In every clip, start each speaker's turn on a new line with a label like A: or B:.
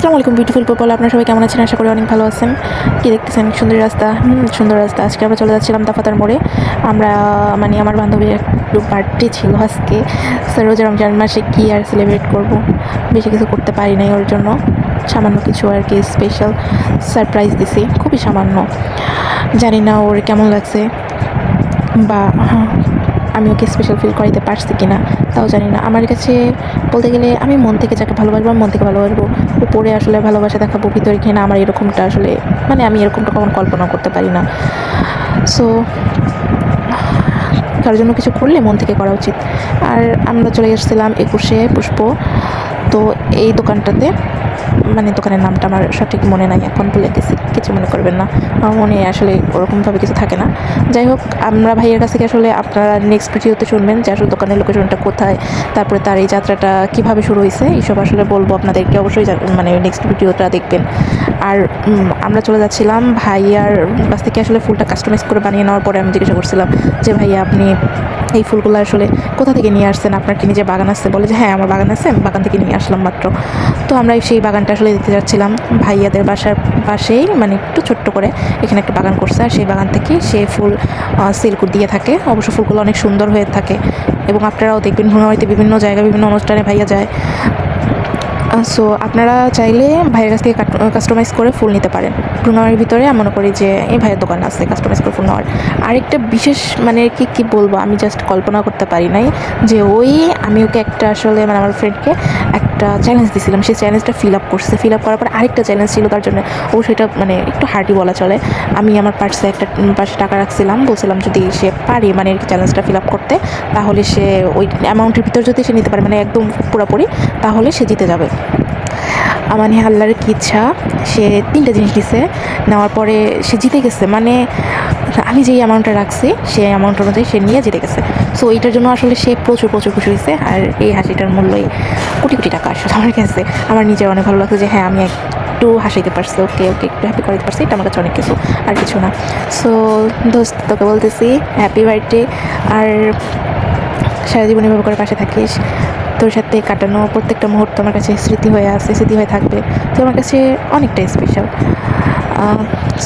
A: আসসালামু আলাইকুম beautiful people, আপনারা সবাই কেমন আছেন? আশা করি অনেক ভালো আছেন। কি দেখতেছেন? সুন্দর রাস্তা, সুন্দর রাস্তা। আজকে আমরা চলে যাচ্ছিলাম দাফাতার মোড়ে। আমরা আমার বান্ধবীর একটু বার্থডে ছিল আজকে। রোজা রমজান মাসে কি আর সেলিব্রেট করব, বেশি কিছু করতে পারি নাই। ওর জন্য সামান্য কিছু আর কি স্পেশাল সারপ্রাইজ দিছি, খুবই সামান্য। জানি না ওর কেমন লাগছে বা আমি ওকে স্পেশাল ফিল করাইতে পারছি কিনা, তাও জানি না। আমার কাছে বলতে গেলে আমি মন থেকে যাকে ভালোবাসবো, মন থেকে ভালোবাসবো। উপরে আসলে ভালোবাসা দেখাবো, ভিতরে কিনা আমার এরকমটা আসলে আমি এরকমটা কখনো কল্পনা করতে পারি না। সো কারোর জন্য কিছু করলে মন থেকে করা উচিত। আর আমরা চলে এসেছিলাম 21শে পুষ্প। তো এই দোকানটাতে দোকানের নামটা আমার সঠিক মনে নাই, এখন ভুলে গেছি, কিছু মনে করবেন না। আমার মনে আসলে ওরকমভাবে কিছু থাকে না। যাই হোক, আমরা ভাইয়ের কাছ থেকে আসলে আপনারা নেক্সট ভিডিওতে শুনবেন যে আসলে দোকানের লোকেশনটা কোথায়, তারপরে তার এই যাত্রাটা কীভাবে শুরু হয়েছে, এইসব আসলে বলবো আপনাদেরকে। অবশ্যই নেক্সট ভিডিওটা দেখবেন। আর আমরা চলে যাচ্ছিলাম ভাইয়ার কাছ থেকে আসলে ফুলটা কাস্টমাইজ করে বানিয়ে নেওয়ার পরে আমি জিজ্ঞাসা করছিলাম যে ভাইয়া আপনি এই ফুলগুলো আসলে কোথা থেকে নিয়ে আসছেন, আপনার কি নিজে বাগান আছে? বলে যে হ্যাঁ আমার বাগান আছে, আমি বাগান থেকে নিয়ে আসলাম মাত্র। তো আমরা সেই বাগানটা আসলে দিতে যাচ্ছিলাম ভাইয়াদের বাসার পাশেই, একটু ছোট্ট করে এখানে একটা বাগান করছে। আর সেই বাগান থেকে সে ফুল সেল দিয়ে থাকে। অবশ্য ফুলগুলো অনেক সুন্দর হয়ে থাকে এবং আপনারাও দেখবেন ভ্রমণবাড়িতে বিভিন্ন জায়গায় বিভিন্ন অনুষ্ঠানে ভাইয়া যায়। সো আপনারা চাইলে ভাইয়ের কাছ থেকে কাস্টমাইজ করে ফুল নিতে পারেন। ভ্রমণবাড়ির ভিতরে আমি মনে করি যে এই ভাইয়ের দোকান আছে কাস্টমাইজ করে ফুল নেওয়ার। আরেকটা বিশেষ কি বলবো, আমি জাস্ট কল্পনা করতে পারি নাই যে আমি ওকে একটা আসলে আমার ফ্রেন্ডকে একটা চ্যালেঞ্জ দিয়েছিলাম, সেই চ্যালেঞ্জটা ফিল আপ করছে। ফিল আপ করার পর আরেকটা চ্যালেঞ্জ ছিল তার জন্য। ও সেটা একটু হার্ডি বলা চলে। আমি আমার পাশে টাকা রাখছিলাম, বলছিলাম যদি সে পারে চ্যালেঞ্জটা ফিল আপ করতে, তাহলে সে ওই অ্যামাউন্টের ভিতর যদি সে নিতে পারে একদম পুরোপুরি, তাহলে সে জিতে যাবে। আল্লাহর কি ইচ্ছা, সে 3টে জিনিস দিছে। নেওয়ার পরে সে জিতে গেছে। আমি যেই অ্যামাউন্টটা রাখছি সেই অ্যামাউন্ট অনুযায়ী সে নিয়ে জিতে গেছে। সো এইটার জন্য আসলে সে প্রচুর খুশি হয়েছে। আর এই হাসিটার মূল্যই কোটি কোটি টাকা আসলে আমার কাছে। আমার নিজের অনেক ভালো লাগছে যে হ্যাঁ আমি একটু হাসাইতে পারছি, ওকে একটু হ্যাপি করাতে পারছি। এটা আমার কাছে অনেক কিছু, আর কিছু না। সো দোস্ত, তোকে বলতেছি হ্যাপি বার্থডে। আর সারা জীবন এভাবে করে পাশে থাকিস। তোর সাথে কাটানো প্রত্যেকটা মুহূর্ত আমার কাছে স্মৃতি হয়ে থাকবে। তো আমার কাছে অনেকটাই স্পেশাল।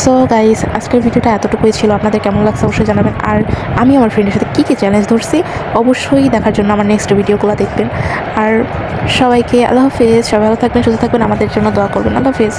A: সো গাইস, আজকের ভিডিওটা এতটুকুই ছিল। আপনাদের কেমন লাগছে অবশ্যই জানাবেন। আর আমি আমার ফ্রেন্ডের সাথে কী চ্যালেঞ্জ ধরছি অবশ্যই দেখার জন্য আমার নেক্সট ভিডিওগুলো দেখবেন। আর সবাইকে আল্লাহ হাফেজ। সবাই ভালো থাকবেন, সুস্থ থাকবেন, আমাদের জন্য দোয়া করবেন। আল্লাহ হাফেজ।